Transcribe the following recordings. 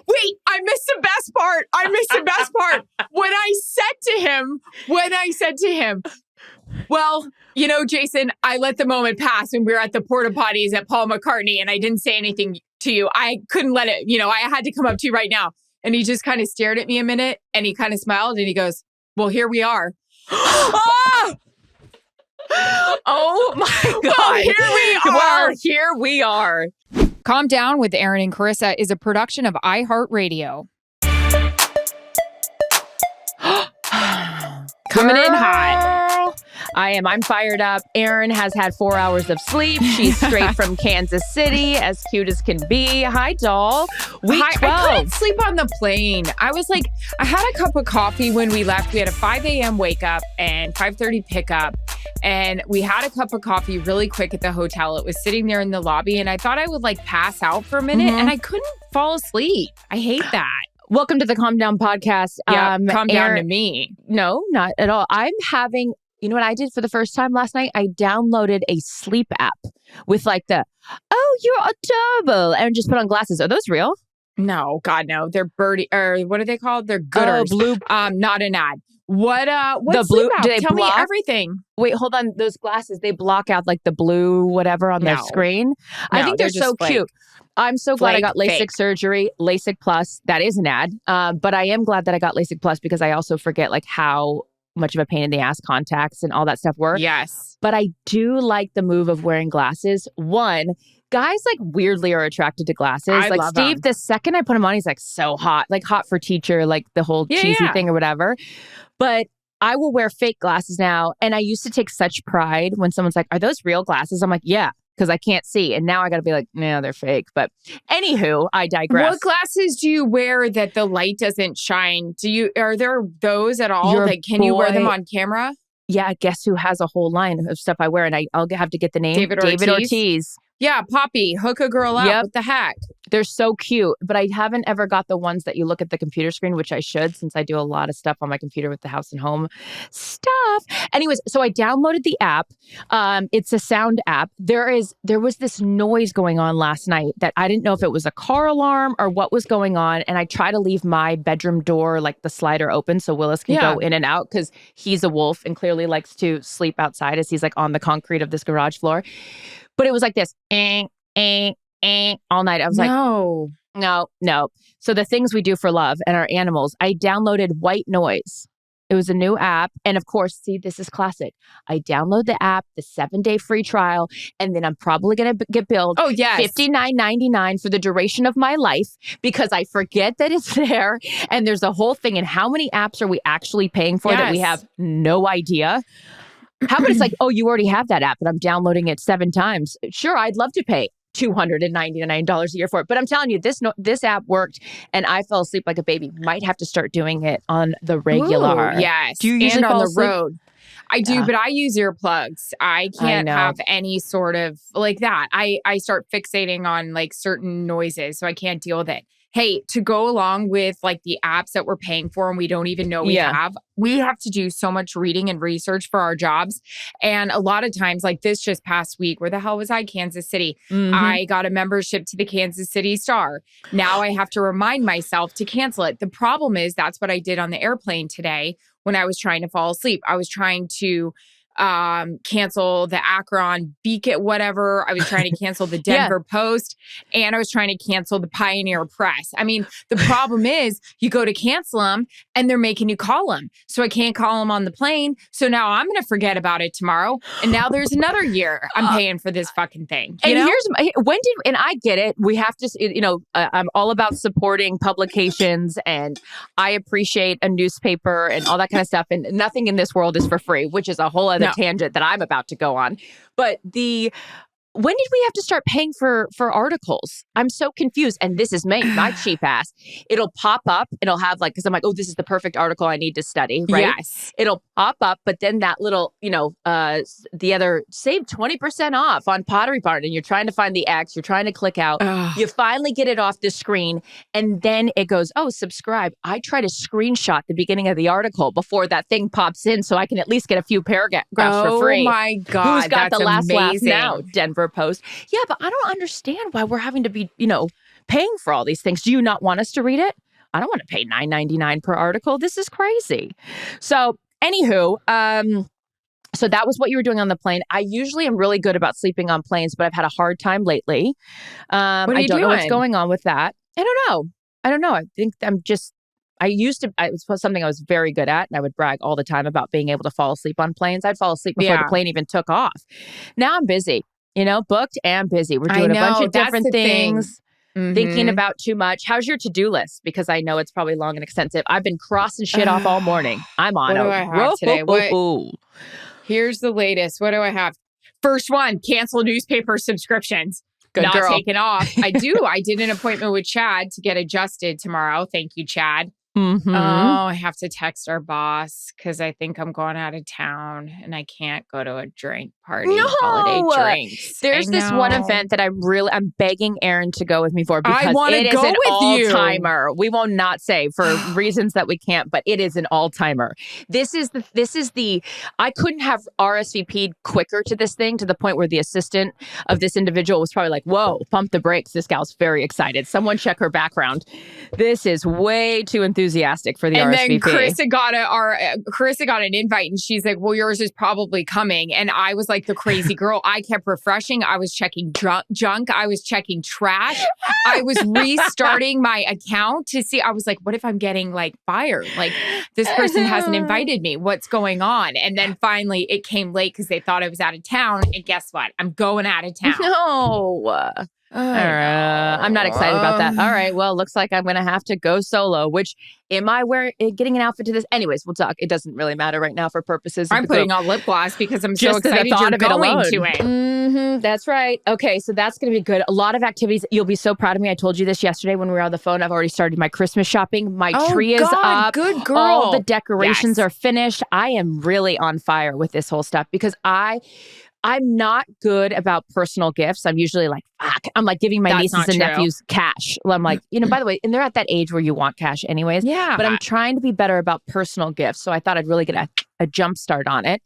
Wait, I missed the best part. When I said to him, well, Jason, I let the moment pass when we were at the porta potties at Paul McCartney and I didn't say anything to you. I couldn't let it, I had to come up to you right now. And he just kind of stared at me a minute and he kind of smiled and he goes, well, here we are. Oh my God. Well, here we are. Well, here we are. Calm Down with Erin and Charissa is a production of iHeartRadio. Coming in hot. I'm fired up. Erin has had 4 hours of sleep. She's straight from Kansas City, as cute as can be. Hi, doll. Week 12. I couldn't sleep on the plane. I had a cup of coffee when we left. We had a 5 a.m. wake up and 5:30 pickup. And we had a cup of coffee really quick at the hotel. It was sitting there in the lobby. And I thought I would pass out for a minute. And I couldn't fall asleep. I hate that. Welcome to the Calm Down podcast. Yeah, calm down to me. No, not at all. I'm having... You know what I did for the first time last night? I downloaded a sleep app with you're adorable, and just put on glasses. Are those real? No, God, no. They're birdie, or what are they called? They're gooders. Blue. Not an ad. What the blue? Do they tell me everything? Wait, hold on. Those glasses, they block out the blue whatever on their screen. No, I think they're so cute. I'm so glad I got LASIK surgery. LASIK Plus, that is an ad. But I am glad that I got LASIK Plus because I also forget how much of a pain in the ass contacts and all that stuff were. Yes. But I do like the move of wearing glasses. One, guys weirdly are attracted to glasses. I love Steve, them. the second I put him on, he's so hot. Hot for teacher, the whole cheesy thing or whatever. But I will wear fake glasses now. And I used to take such pride when someone's like, are those real glasses? I'm like, yeah. Because I can't see. And now I got to be no, they're fake. But anywho, I digress. What glasses do you wear that the light doesn't shine? Are there those at all? Can you wear them on camera? Yeah, guess who has a whole line of stuff I wear? And I'll have to get the name. David Ortiz. Yeah, Poppy, hook a girl up. What the heck? They're so cute, but I haven't ever got the ones that you look at the computer screen, which I should since I do a lot of stuff on my computer with the house and home stuff. Anyways, so I downloaded the app. It's a sound app. There was this noise going on last night that I didn't know if it was a car alarm or what was going on. And I try to leave my bedroom door, the slider open so Willis can go in and out because he's a wolf and clearly likes to sleep outside as he's on the concrete of this garage floor. But it was this, all night. I was no. So the things we do for love and our animals, I downloaded White Noise. It was a new app. And of course, see, this is classic. I download the app, the 7-day free trial, and then I'm probably going to get billed $59.99 for the duration of my life because I forget that it's there. And there's a whole thing. And how many apps are we actually paying for that we have no idea? How about it's you already have that app, but I'm downloading it 7 times. Sure, I'd love to pay $299 a year for it. But I'm telling you, this app worked and I fell asleep like a baby. Might have to start doing it on the regular. Ooh, yes. Do you usually on fall the asleep? road? I do, but I use earplugs. I can't have any sort of that. I start fixating on certain noises, so I can't deal with it. Hey, to go along with the apps that we're paying for and we don't even know we have to do so much reading and research for our jobs. And a lot of times, this just past week, where the hell was I? Kansas City. Mm-hmm. I got a membership to the Kansas City Star. Now I have to remind myself to cancel it. The problem is that's what I did on the airplane today when I was trying to fall asleep. I was trying to cancel the Akron Beacon, whatever. I was trying to cancel the Denver Post, and I was trying to cancel the Pioneer Press. I mean, the problem is you go to cancel them and they're making you call them. So I can't call them on the plane. So now I'm going to forget about it tomorrow. And now there's another year I'm paying for this fucking thing. And and I get it. We have to, I'm all about supporting publications and I appreciate a newspaper and all that kind of stuff. And nothing in this world is for free, which is a whole other tangent that I'm about to go on. But when did we have to start paying for articles? I'm so confused. And this is my cheap ass. It'll pop up. It'll have because I'm this is the perfect article I need to study, right? Yes. It'll pop up, but then that little, the other save 20% off on Pottery Barn. And you're trying to find the X, you're trying to click out. You finally get it off the screen. And then it goes, subscribe. I try to screenshot the beginning of the article before that thing pops in so I can at least get a few paragraphs for free. Oh my God. Who's got that's the last laugh amazing. now? Denver Post. Yeah, but I don't understand why we're having to be, paying for all these things. Do you not want us to read it? I don't want to pay $9.99 per article. This is crazy. So anywho, so that was what you were doing on the plane. I usually am really good about sleeping on planes, but I've had a hard time lately. I don't know what's going on with that. I don't know. I think it was something I was very good at, and I would brag all the time about being able to fall asleep on planes. I'd fall asleep before the plane even took off. Now I'm busy, booked and busy. We're doing a bunch of different things. Thinking about too much. How's your to-do list? Because I know it's probably long and extensive. I've been crossing shit off all morning. I'm on What do I have today? Here's the latest. What do I have? First one, cancel newspaper subscriptions. Good Not girl. taken off. I do. I did an appointment with Chad to get adjusted tomorrow. Thank you, Chad. Mm-hmm. Oh, I have to text our boss because I think I'm going out of town and I can't go to a drink party. Holiday drinks. There's this one event that I'm begging Erin to go with me for because it is an all-timer. We will not say for reasons that we can't, but it is an all-timer. This is the I couldn't have RSVP'd quicker to this thing to the point where the assistant of this individual was probably like, whoa, pump the brakes. This gal's very excited. Someone check her background. This is way too enthusiastic for the RSVP. And then Charissa got an invite and she's like, well, yours is probably coming. And I was like the crazy girl. I kept refreshing. I was checking junk. I was checking trash. I was restarting my account to see. I was like, what if I'm getting like fired? Like this person hasn't invited me. What's going on? And then finally it came late because they thought I was out of town. And guess what? I'm going out of town. No. I'm not excited about that. All right. Well, looks like I'm going to have to go solo, which am I getting an outfit to this? Anyways, we'll talk. It doesn't really matter right now for purposes. I'm putting on lip gloss because I'm so excited you're going to it. Mm-hmm, that's right. Okay. So that's going to be good. A lot of activities. You'll be so proud of me. I told you this yesterday when we were on the phone. I've already started my Christmas shopping. My tree is up. Good girl. All the decorations are finished. I am really on fire with this whole stuff because I'm not good about personal gifts. I'm usually like, fuck. I'm like giving my nieces and nephews cash. I'm like, by the way, and they're at that age where you want cash anyways. Yeah. But I'm trying to be better about personal gifts. So I thought I'd really get a jump start on it.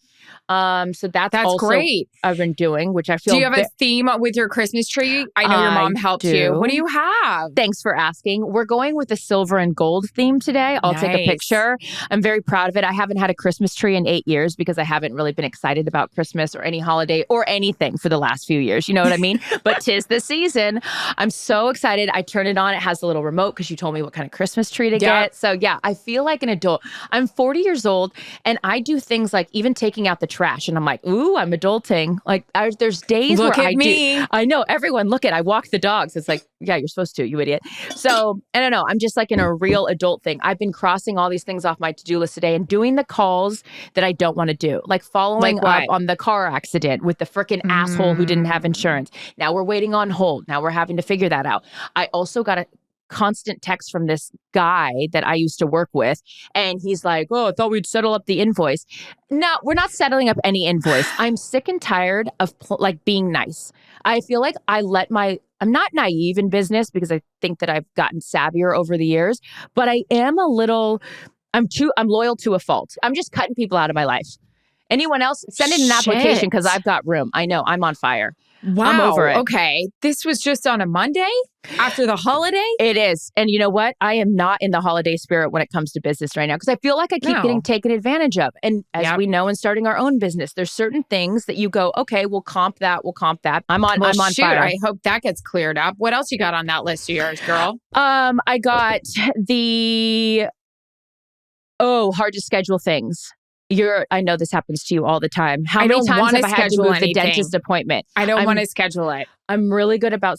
So that's also great. I've been doing, which I feel. Do you have a theme with your Christmas tree? I know your mom helped you. What do you have? Thanks for asking. We're going with the silver and gold theme today. I'll take a picture. I'm very proud of it. I haven't had a Christmas tree in 8 years because I haven't really been excited about Christmas or any holiday or anything for the last few years. You know what I mean? But 'tis the season. I'm so excited. I turn it on. It has a little remote because you told me what kind of Christmas tree to get. So yeah, I feel like an adult. I'm 40 years old and I do things like even taking out the trash. And I'm like, ooh, I'm adulting. Like there's days where I do. I know, everyone, look at, I walk the dogs. It's like, yeah, you're supposed to, you idiot. So I don't know. I'm just like in a real adult thing. I've been crossing all these things off my to-do list today and doing the calls that I don't want to do. Like following up on the car accident with the freaking asshole who didn't have insurance. Now we're waiting on hold. Now we're having to figure that out. I also got a constant text from this guy that I used to work with. And he's like, oh, I thought we'd settle up the invoice. No, we're not settling up any invoice. I'm sick and tired of being nice. I feel like I'm not naive in business because I think that I've gotten savvier over the years, but I am I'm loyal to a fault. I'm just cutting people out of my life. Anyone else, send in an application because I've got room. I know, I'm on fire. Wow. I'm over it. Okay. This was just on a Monday after the holiday? It is. And you know what? I am not in the holiday spirit when it comes to business right now because I feel like I keep getting taken advantage of. And as we know in starting our own business, there's certain things that you go, okay, we'll comp that. I'm on fire. I hope that gets cleared up. What else you got on that list of yours, girl? I got hard to schedule things. I know this happens to you all the time. How many times have I had to move the dentist appointment? I don't want to schedule it. I'm really good about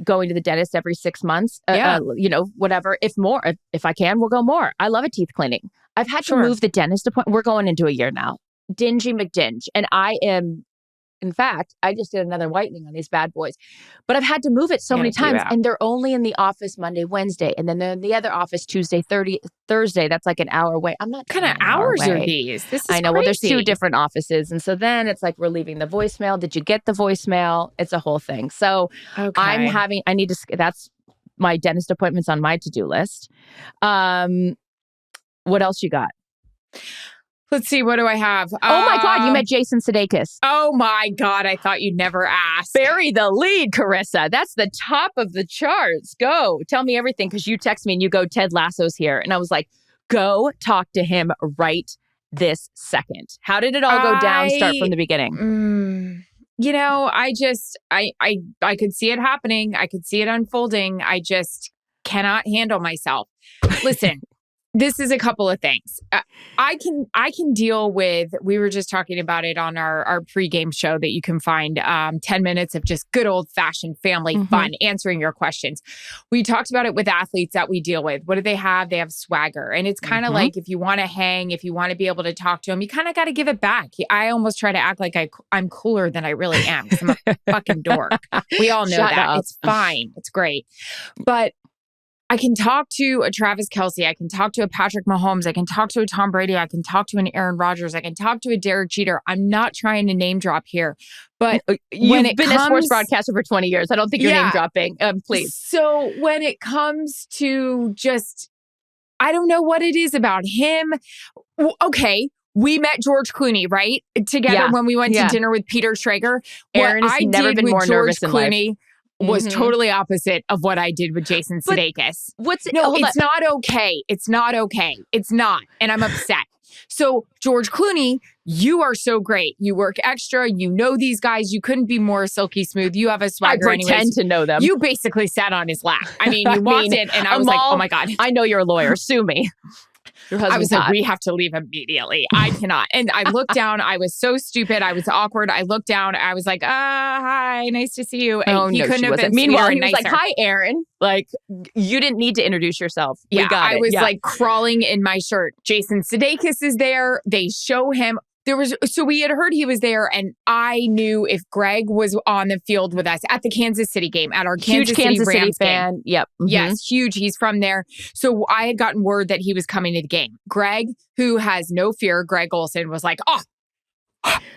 going to the dentist every 6 months. Whatever. If I can, we'll go more. I love a teeth cleaning. I've had to move the dentist appointment. We're going into a year now. Dingy McDinge. And in fact, I just did another whitening on these bad boys. But I've had to move it so many times. And they're only in the office Monday, Wednesday. And then they're in the other office Tuesday, Thursday. That's like an hour away. I'm not. What kind of hours are these? This is I know. crazy. Well, there's 2 different offices. And so then it's like we're leaving the voicemail. Did you get the voicemail? It's a whole thing. So that's my dentist appointments on my to-do list. What else you got? Let's see. What do I have? Oh my God, you met Jason Sudeikis. Oh my God, I thought you'd never ask. Bury the lead, Charissa. That's the top of the charts. Go. Tell me everything, because you text me and you go, Ted Lasso's here. And I was like, go talk to him right this second. How did it all go down? Start from the beginning. I could see it happening. I could see it unfolding. I just cannot handle myself. Listen, this is a couple of things. I can deal with, we were just talking about it on our pregame show that you can find 10 minutes of just good old fashioned family fun, answering your questions. We talked about it with athletes that we deal with. What do they have? They have swagger. And it's kind of like, if you want to hang, if you want to be able to talk to them, you kind of got to give it back. I almost try to act like I'm cooler than I really am, because I'm a fucking dork. We all know that. Up. It's fine. It's great. But I can talk to a Travis Kelce. I can talk to a Patrick Mahomes. I can talk to a Tom Brady. I can talk to an Aaron Rodgers. I can talk to a Derek Jeter. I'm not trying to name drop here, but you've been a sports broadcaster for 20 years. I don't think you're name dropping. Please. So when it comes to just, I don't know what it is about him. Okay. We met George Clooney, right? Together when we went to dinner with Peter Schrager. Aaron has never been more nervous in life. Was totally opposite of what I did with Jason Sudeikis. It's not okay. It's not okay. It's not. And I'm upset. So George Clooney, you are so great. You work extra. You know these guys. You couldn't be more silky smooth. You have a swagger. I pretend to know them. You basically sat on his lap. I mean, you walked in and I was like, oh my God. I know you're a lawyer. Sue me. I was like, we have to leave immediately. I cannot. And I looked down. I was so stupid. I was awkward. I looked down. I was like, hi, nice to see you. And he couldn't have been. Meanwhile, he was like, hi, Erin. Like, you didn't need to introduce yourself. Yeah, I was like crawling in my shirt. Jason Sudeikis is there. They show him. So we had heard he was there, and I knew if Greg was on the field with us at the Kansas City game, at our Kansas City Rams fan. Yep. Yes, huge. He's from there. So I had gotten word that he was coming to the game. Greg, who has no fear, Greg Olson, was like,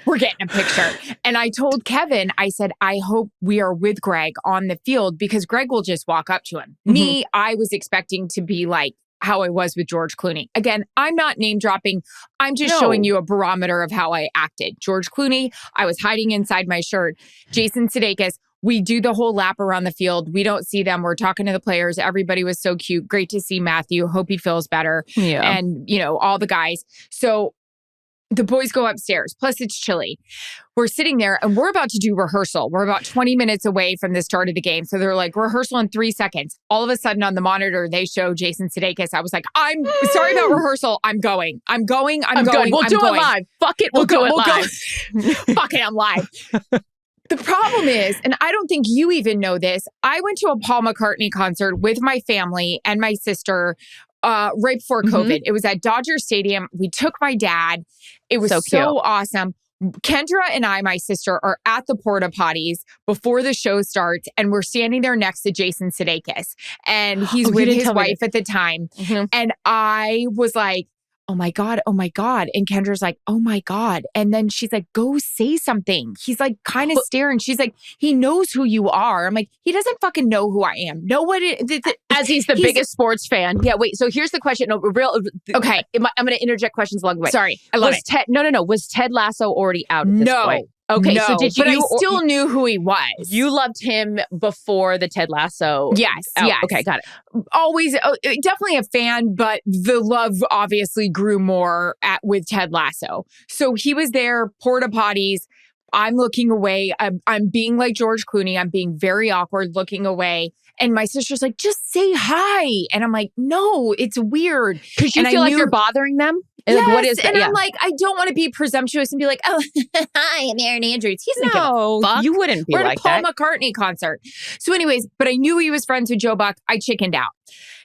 we're getting a picture. And I told Kevin, I said, I hope we are with Greg on the field, because Greg will just walk up to him. Me, I was expecting to be like how I was with George Clooney. Again, I'm not name dropping. I'm just showing you a barometer of how I acted. George Clooney, I was hiding inside my shirt. Jason Sudeikis, we do the whole lap around the field. We don't see them. We're talking to the players. Everybody was so cute. Great to see Matthew. Hope he feels better. Yeah. And, all the guys. So the boys go upstairs. Plus, it's chilly. We're sitting there and we're about to do rehearsal. We're about 20 minutes away from the start of the game. So they're like, rehearsal in 3 seconds. All of a sudden on the monitor, they show Jason Sudeikis. I was like, I'm sorry about rehearsal. I'm going. I'm going. We'll do it live. Fuck it. We'll do it live. Fuck it. I'm live. The problem is, and I don't think you even know this, I went to a Paul McCartney concert with my family and my sister right before COVID. It was at Dodger Stadium. We took my dad. It was so awesome. Kendra and I, my sister, are at the porta potties before the show starts, and we're standing there next to Jason Sudeikis, and he's with his wife at the time. And I was like, oh my God, oh my God. And Kendra's like, oh my God. And then she's like, go say something. He's like kind of staring. She's like, he knows who you are. I'm like, he doesn't fucking know who I am. Know what as he's the biggest sports fan. Yeah, wait. So here's the question. No, okay. I'm going to interject questions along the way. Sorry. I love it. No. Was Ted Lasso already out at this point? Okay, no, so did you? But I still knew who he was. You loved him before the Ted Lasso. Yes, yes. Okay, got it. Always, definitely a fan, but the love obviously grew more with Ted Lasso. So he was there, porta potties. I'm looking away. I'm being like George Clooney. I'm being very awkward, looking away. And my sister's like, just say hi. And I'm like, no, it's weird. Because you feel like you're bothering them? Yes, like, what is that? And I'm like, I don't want to be presumptuous and be like, oh, hi, I'm Erin Andrews. He's not gonna fuck. You wouldn't be We're like at a Paul McCartney concert. So anyways, but I knew he was friends with Joe Buck. I chickened out.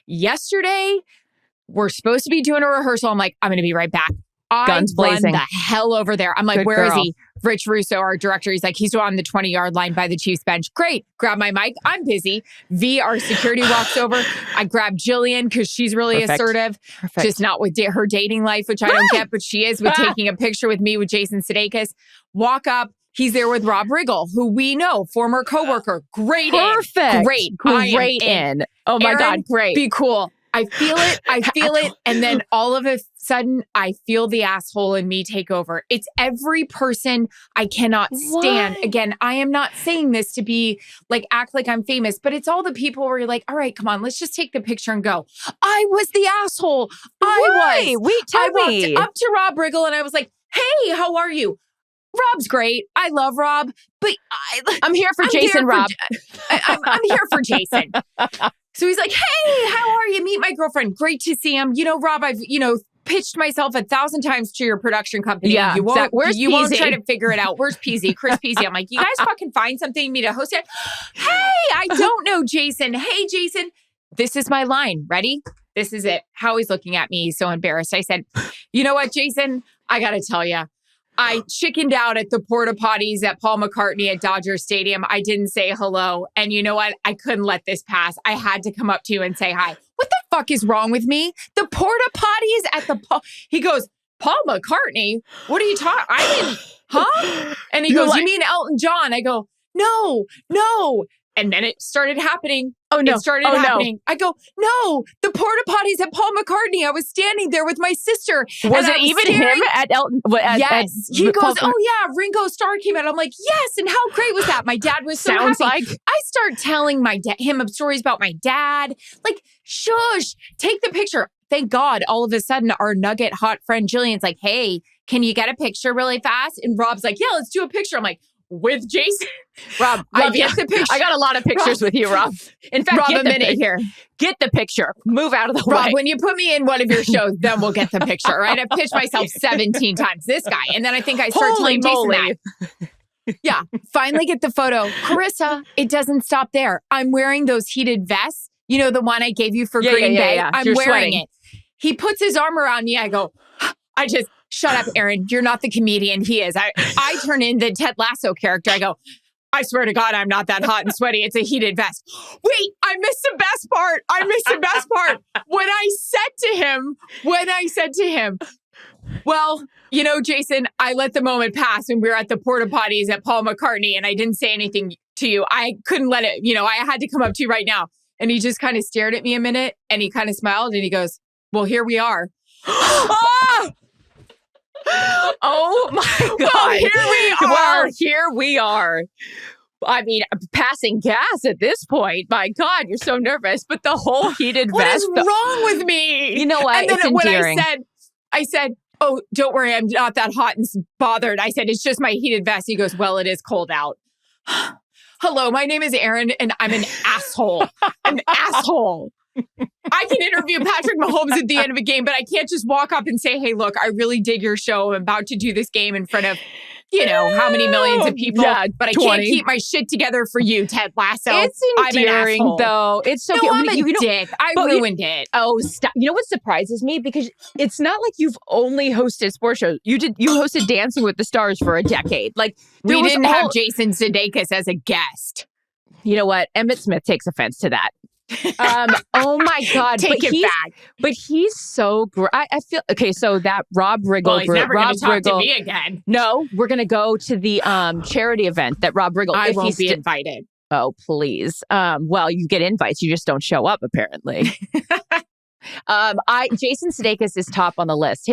Yesterday, we're supposed to be doing a rehearsal. I'm like, I'm going to be right back. Guns blazing. The hell over there. I'm like, Good where girl. is he? Rich Russo, our director, he's like, he's on the 20-yard line by the Chiefs bench. Great. Grab my mic. I'm busy. V, our security, walks over. I grab Jillian because she's really assertive. Perfect. Just not with her dating life, which I don't get, but she is with taking a picture with me with Jason Sudeikis. Walk up. He's there with Rob Riggle, who we know, former coworker. Great. Perfect. Great. Great in. Oh my Erin, God. Great. Be cool. I feel it. And then all of a sudden, I feel the asshole in me take over. It's every person I cannot stand. What? Again, I am not saying this to be like, act like I'm famous, but it's all the people where you're like, all right, come on, let's just take the picture and go. I was the asshole. I walked up to Rob Riggle and I was like, hey, how are you? Rob's great. I love Rob, but I'm here for Jason, Rob. I'm here for Jason. So he's like, hey, how are you? Meet my girlfriend. Great to see him. Rob, I've, pitched myself 1,000 times to your production company. Yeah. You won't try to figure it out. Where's Peasy? Chris Peasy. I'm like, you guys fucking find something me to host it. Hey, I don't know Jason. Hey, Jason. This is my line. Ready? This is it. Howie's looking at me. He's so embarrassed. I said, you know what, Jason? I got to tell you. I chickened out at the porta potties at Paul McCartney at Dodger Stadium. I didn't say hello. And you know what? I couldn't let this pass. I had to come up to you and say hi. What the fuck is wrong with me? The porta potties at the He goes, Paul McCartney? What are you talking? I didn't, huh? And he goes, you mean Elton John? I go, no. And then it started happening. Oh, no. It started happening. No. I go, no, the porta potties at Paul McCartney. I was standing there with my sister. Was it even him at Elton? Yes. He goes, oh, yeah, Ringo Starr came out. I'm like, yes. And how great was that? My dad was so Sounds happy. like. I start telling him stories about my dad. Like, shush, take the picture. Thank God, all of a sudden, our nugget hot friend Jillian's like, hey, can you get a picture really fast? And Rob's like, yeah, let's do a picture. I'm like, with Jason? Rob, I get the picture. I got a lot of pictures with you, Rob. In fact, Rob, a minute here. Get the picture. Move out of the way. Rob, when you put me in one of your shows, then we'll get the picture, right? I've pitched myself 17 times. This guy. And then I think I start telling Jason that. Yeah. Finally get the photo. Charissa, it doesn't stop there. I'm wearing those heated vests. You know, the one I gave you for Green Bay? Yeah. I'm wearing it. He puts his arm around me. I go, shut up, Erin. You're not the comedian he is. I turn in the Ted Lasso character. I go, I swear to God, I'm not that hot and sweaty. It's a heated vest. Wait, I missed the best part. When I said to him, well, Jason, I let the moment pass when we were at the porta potties at Paul McCartney and I didn't say anything to you. I couldn't let it, I had to come up to you right now. And he just kind of stared at me a minute and he kind of smiled and he goes, well, here we are. Oh my God. Here we are. I mean, passing gas at this point. My God, you're so nervous. But the whole heated vest. What is wrong with me? You know what? And then it's endearing. when I said, oh, don't worry, I'm not that hot and bothered. I said, it's just my heated vest. He goes, well, it is cold out. Hello, my name is Erin and I'm an asshole. An asshole. I can interview Patrick Mahomes at the end of a game, but I can't just walk up and say, hey, look, I really dig your show. I'm about to do this game in front of, how many millions of people. Yeah, but I can't keep my shit together for you, Ted Lasso. It's endearing, though. It's so I'm a dick. I ruined it. Oh, stop. You know what surprises me? Because it's not like you've only hosted sports shows. You hosted Dancing with the Stars for a decade. Like we didn't have Jason Sudeikis as a guest. You know what? Emmett Smith takes offense to that. Oh my God. Take it back. But he's so great. I feel okay. So that Rob Riggle. Well, he's never going to talk to me again. No, we're going to go to the charity event that Rob Riggle. I won't be invited. Oh, please. Well, you get invites. You just don't show up, apparently. Jason Sudeikis is top on the list.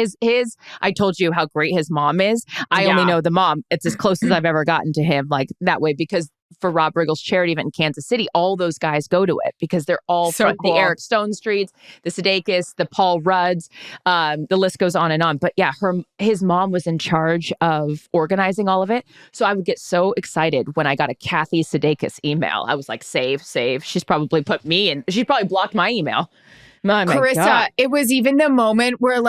I told you how great his mom is. I only know the mom. It's as close as I've ever gotten to him, like that way, because for Rob Riggle's charity event in Kansas City, all those guys go to it because they're all so from cool. The Eric Stone Streets, the Sudeikis, the Paul Rudds, the list goes on and on. But yeah, his mom was in charge of organizing all of it. So I would get so excited when I got a Kathy Sudeikis email. I was like, save. She's probably put me in. She probably blocked my email. Charissa, it was even the moment where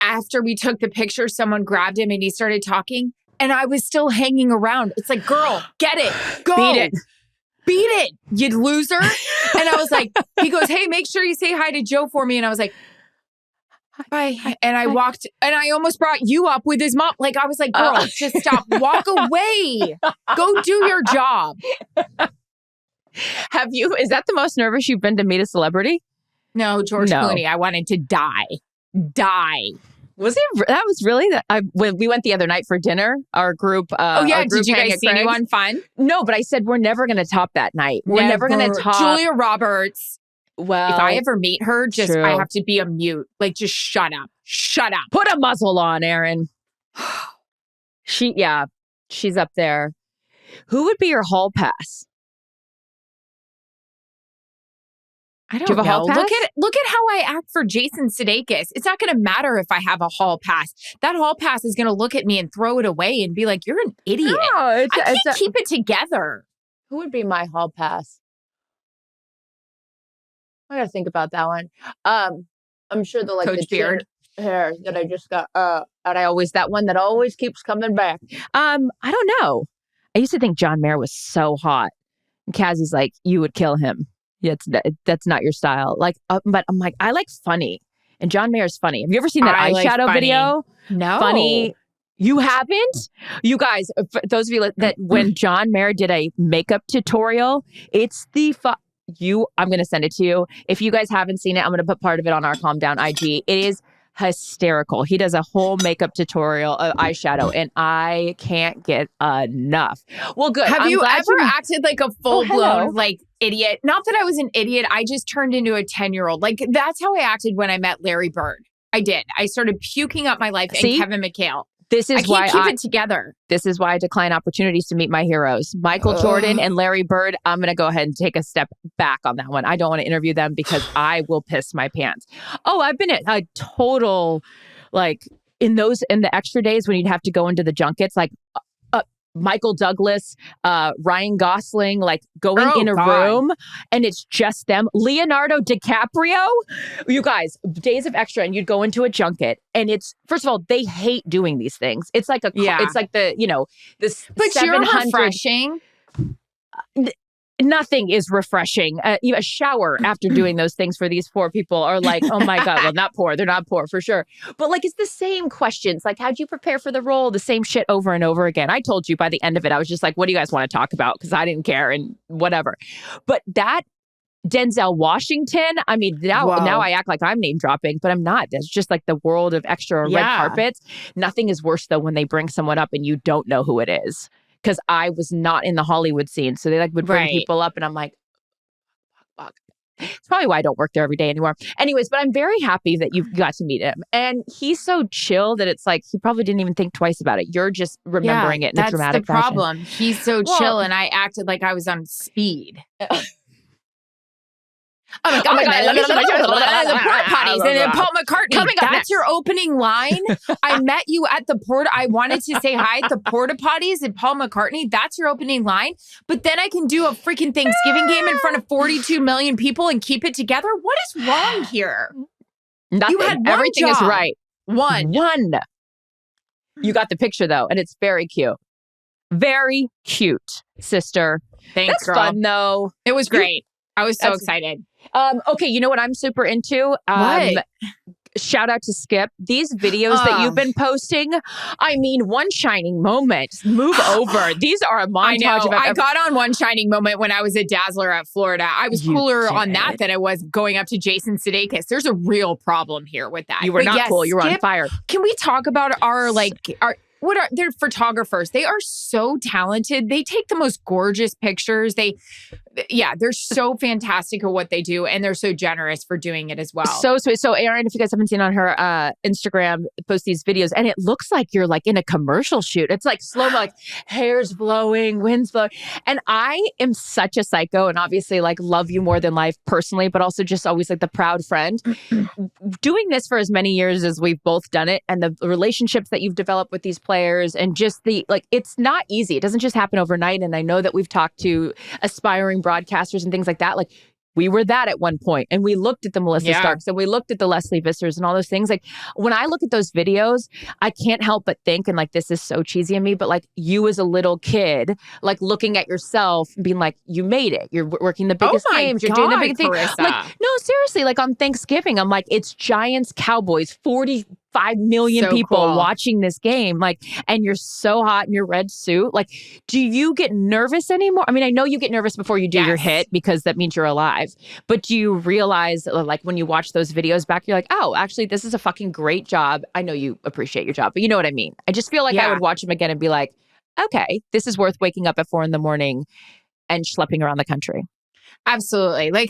after we took the picture, someone grabbed him and he started talking. And I was still hanging around. It's like, girl, get it. Go. Beat it, you loser. And I was like, he goes, hey, make sure you say hi to Joe for me. And I was like, bye. And I walked, and I almost brought you up with his mom. Like, I was like, girl, just stop. Walk away. Go do your job. Is that the most nervous you've been to meet a celebrity? No, George Clooney. I wanted to die. Was it? That was really when we went the other night for dinner. Our group. Did you guys see anyone fun? No, but I said we're never going to top that night. We're never going to top Julia Roberts. Well, if I ever meet her, just true. I have to be a mute. Like, just shut up. Shut up. Put a muzzle on, Erin. She's up there. Who would be your hall pass? I don't Do you have a know. hall pass? Look at how I act for Jason Sudeikis. It's not going to matter if I have a hall pass. That hall pass is going to look at me and throw it away and be like, "You're an idiot." No, I can't keep it together. Who would be my hall pass? I got to think about that one. I'm sure the Coach Beard hair that I just got. That one that always keeps coming back. I don't know. I used to think John Mayer was so hot. And Cassie's like, you would kill him. Yeah, that's not your style. Like, but I'm like, I like funny, and John Mayer's funny. Have you ever seen that eyeshadow video? No, funny. You haven't? You guys, for those of you that when John Mayer did a makeup tutorial, it's the I'm going to send it to you. If you guys haven't seen it, I'm going to put part of it on our Calm Down IG. It is hysterical. He does a whole makeup tutorial of eyeshadow, and I can't get enough. Well, good. Have you ever acted like a full-blown idiot? Not that I was an idiot. I just turned into a 10-year-old. Like, that's how I acted when I met Larry Bird. I did. I started puking up my life and Kevin McHale. This is why I can't keep it together. This is why I decline opportunities to meet my heroes. Michael Jordan and Larry Bird, I'm going to go ahead and take a step back on that one. I don't want to interview them because I will piss my pants. Oh, I've been at a total, in the extra days when you'd have to go into the junkets, Michael Douglas, Ryan Gosling, going in a room and it's just them. Leonardo DiCaprio, you guys, days of extra, and you'd go into a junket and it's, first of all, they hate doing these things. It's like it's like this. But you're refreshing. Nothing is refreshing. A shower after doing those things for these poor people are like, oh my God, well, not poor. They're not poor for sure. But it's the same questions. How'd you prepare for the role? The same shit over and over again. I told you by the end of it, I was just like, what do you guys want to talk about? Because I didn't care and whatever. But that Denzel Washington, I mean, now I act like I'm name dropping, but I'm not. That's just the world of extra red carpets. Nothing is worse though when they bring someone up and you don't know who it is. Because I was not in the Hollywood scene. So they would bring people up and I'm like, fuck. It's probably why I don't work there every day anymore. Anyways, but I'm very happy that you got to meet him. And he's so chill that it's he probably didn't even think twice about it. You're just remembering it in a dramatic fashion. That's the problem. He's so chill and I acted like I was on speed. Oh my God, the porta potties and then Paul McCartney. That's your opening line. I met you at the porta. I wanted to say hi at the porta potties and Paul McCartney. That's your opening line. But then I can do a freaking Thanksgiving game in front of 42 million people and keep it together. What is wrong here? Nothing. You had one Everything job. is right. One. You got the picture though, and it's very cute. Very cute, sister. Thanks, That's girl. fun though. It was great. I was so excited. Okay, you know what I'm super into? What? Shout out to Skip. These videos that you've been posting, I mean, one shining moment. Move over. These are a montage of I got on one shining moment when I was a Dazzler at Florida. I was cooler on that than I was going up to Jason Sudeikis. There's a real problem here with that. You were not cool. You were on fire. Can we talk about they're photographers. They are so talented. They take the most gorgeous pictures. They're so fantastic at what they do. And they're so generous for doing it as well. So sweet. So Erin, if you guys haven't seen on her Instagram, post these videos and it looks like you're in a commercial shoot. It's slow-mo, hair's blowing, wind's blowing. And I am such a psycho and obviously love you more than life personally, but also just always the proud friend. Doing this for as many years as we've both done it and the relationships that you've developed with these players and just it's not easy. It doesn't just happen overnight. And I know that we've talked to aspiring broadcasters and things like that. We were that at one point and we looked at the Melissa Starks and we looked at the Leslie Vissers and all those things. When I look at those videos, I can't help but think, and this is so cheesy of me, but you as a little kid, looking at yourself and being you made it. You're working the biggest games. You're doing the biggest thing. No, seriously, on Thanksgiving, I'm it's Giants, Cowboys, 45 million people watching this game. And you're so hot in your red suit. Do you get nervous anymore? I mean, I know you get nervous before you do your hit because that means you're alive. But do you realize, when you watch those videos back, you're oh, actually, this is a fucking great job. I know you appreciate your job, but you know what I mean? I just feel I would watch them again and be okay, this is worth waking up at 4 a.m. and schlepping around the country. Absolutely. Like,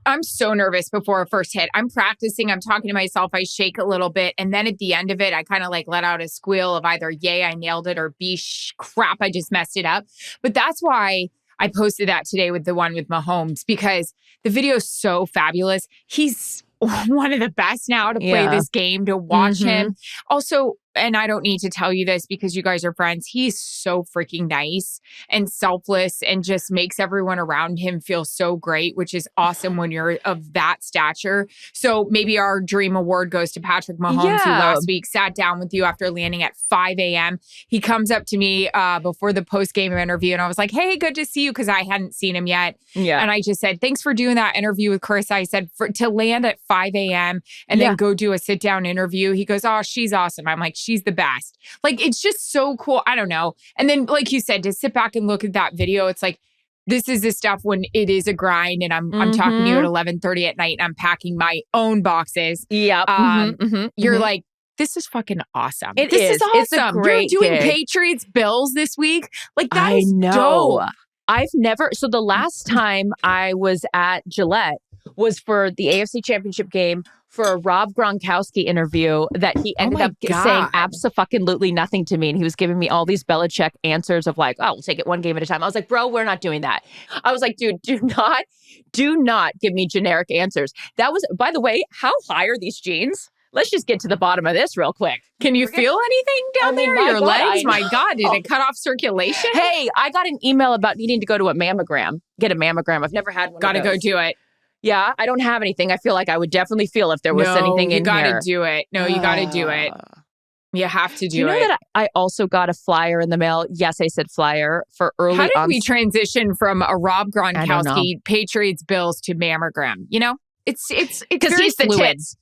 I'm so nervous before a first hit. I'm practicing. I'm talking to myself. I shake a little bit. And then at the end of it, I kind of like let out a squeal of either, yay, I nailed it, or B, crap, I just messed it up. But that's why I posted that today with the one with Mahomes, because the video is so fabulous. He's one of the best now to play this game, to watch him. Also, and I don't need to tell you this because you guys are friends, he's so freaking nice and selfless and just makes everyone around him feel so great, which is awesome when you're of that stature. So maybe our dream award goes to Patrick Mahomes, who last week sat down with you after landing at 5 a.m. He comes up to me before the post-game interview, and I was like, hey, good to see you, because I hadn't seen him yet. Yeah. And I just said, thanks for doing that interview with Charissa. I said, to land at 5 a.m. and then go do a sit-down interview. He goes, oh, she's awesome. I'm like, she's the best. Like, it's just so cool. I don't know. And then, like you said, to sit back and look at that video, it's like, this is the stuff when it is a grind, and I'm talking to you at 11:30 at night, and I'm packing my own boxes. You're like, this is fucking awesome. This is awesome. It's a great You're doing gig. Patriots Bills this week. Like, that is dope. I've never. So the last time I was at Gillette was for the AFC Championship game for a Rob Gronkowski interview that he ended up saying abso-fucking-lutely nothing to me. And he was giving me all these Belichick answers of like, oh, we'll take it one game at a time. I was like, bro, we're not doing that. I was like, dude, do not give me generic answers. That was, by the way, how high are these jeans? Let's just get to the bottom of this real quick. Can you feel anything down there? Your legs? My God, did it cut off circulation? Hey, I got an email about needing to go to a mammogram. Get a mammogram. I've never had one. Gotta go do it. Yeah, I don't have anything. I feel like I would definitely feel if there was anything in here. You gotta do it. No, you gotta do it. You have to do it. Do you know that I also got a flyer in the mail? Yes, I said flyer for early. How did we transition from a Rob Gronkowski Patriots Bills to mammogram? You know, it's because he's the tits.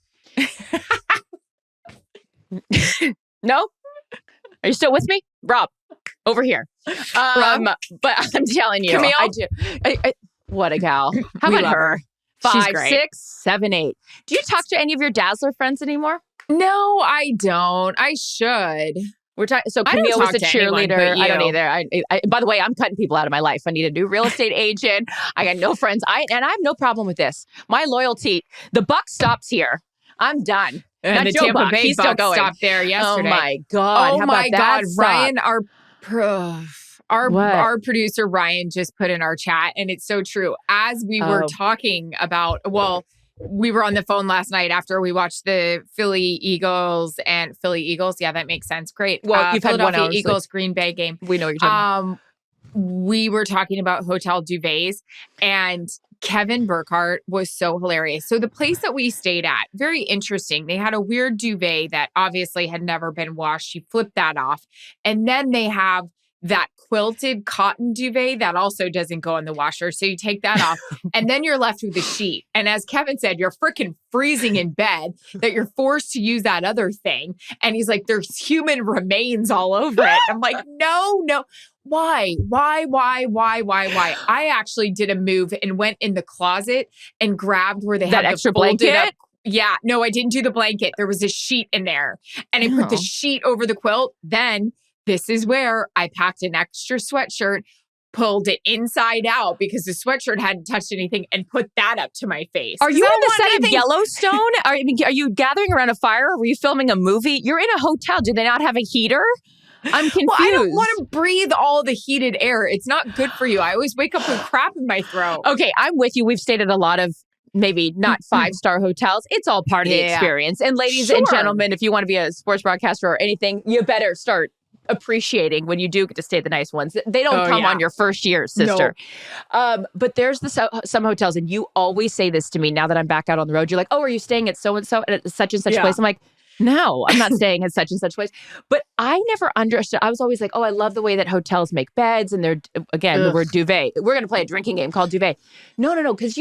No? Are you still with me? Rob, over here. Rob? But I'm telling you, Camille? I do. What a gal. How about her? 5, 6, 7, 8. Do you talk to any of your Dazzler friends anymore? No, I don't. I should. We're talking. So Camille was a cheerleader. Anyone, I don't either. I, by the way, I'm cutting people out of my life. I need a new real estate agent. I got no friends. I have no problem with this. My loyalty, the buck stops here. I'm done. And Not the Joe Tampa Buck. Bay He's still Bucks going. stopped there yesterday. Oh my God. Oh How my about God. that Ryan, our producer Ryan just put in our chat, and it's so true. As we were talking about, we were on the phone last night after we watched the Philly Eagles. Yeah, that makes sense. Great. Well, you've had 1 hour Eagles Green Bay game. We know what you're talking about. We were talking about hotel duvets, and Kevin Burkhardt was so hilarious. So the place that we stayed at, very interesting. They had a weird duvet that obviously had never been washed. She flipped that off. And then they have that quilted cotton duvet that also doesn't go in the washer. So you take that off and then you're left with a sheet. And as Kevin said, you're freaking freezing in bed that you're forced to use that other thing. And he's like, there's human remains all over it. I'm like, no. Why? I actually did a move and went in the closet and grabbed where they had that extra blanket. Up. Yeah, no, I didn't do the blanket. There was a sheet in there, and I put the sheet over the quilt. Then this is where I packed an extra sweatshirt, pulled it inside out because the sweatshirt hadn't touched anything, and put that up to my face. Are you on the set of Yellowstone? Are you gathering around a fire? Were you filming a movie? You're in a hotel. Do they not have a heater? I'm confused. Well, I don't want to breathe all the heated air. It's not good for you. I always wake up with crap in my throat. Okay, I'm with you. We've stayed at a lot of maybe not 5-star hotels. It's all part of the experience. And ladies and gentlemen, if you want to be a sports broadcaster or anything, you better start appreciating when you do get to stay at the nice ones. They don't come on your first year, sister. No. But there's some hotels, and you always say this to me now that I'm back out on the road. You're like, oh, are you staying at so-and-so at such and such place? I'm like, no, I'm not staying at such and such place. But I never understood. I was always like, oh, I love the way that hotels make beds. And they're, again, the word duvet. We're going to play a drinking game called duvet. No. Because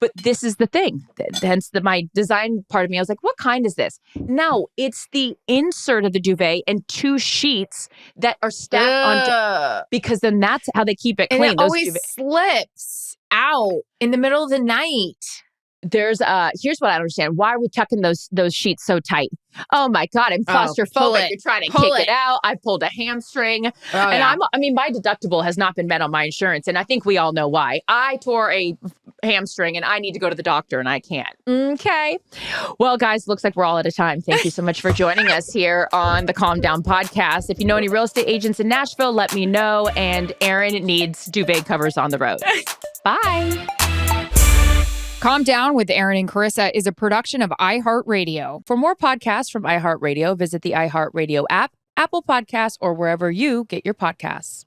but this is the thing. Hence my design part of me. I was like, what kind is this? No, it's the insert of the duvet and 2 sheets that are stacked onto, because then that's how they keep it clean. And it always slips out in the middle of the night. Here's what I don't understand. Why are we tucking those sheets so tight? Oh my God, I'm claustrophobic. You're trying to kick it out. I pulled a hamstring. My deductible has not been met on my insurance. And I think we all know why. I tore a hamstring and I need to go to the doctor and I can't. Okay. Well, guys, looks like we're all out of time. Thank you so much for joining us here on the Calm Down podcast. If you know any real estate agents in Nashville, let me know. And Erin needs duvet covers on the road. Bye. Calm Down with Erin and Charissa is a production of iHeartRadio. For more podcasts from iHeartRadio, visit the iHeartRadio app, Apple Podcasts, or wherever you get your podcasts.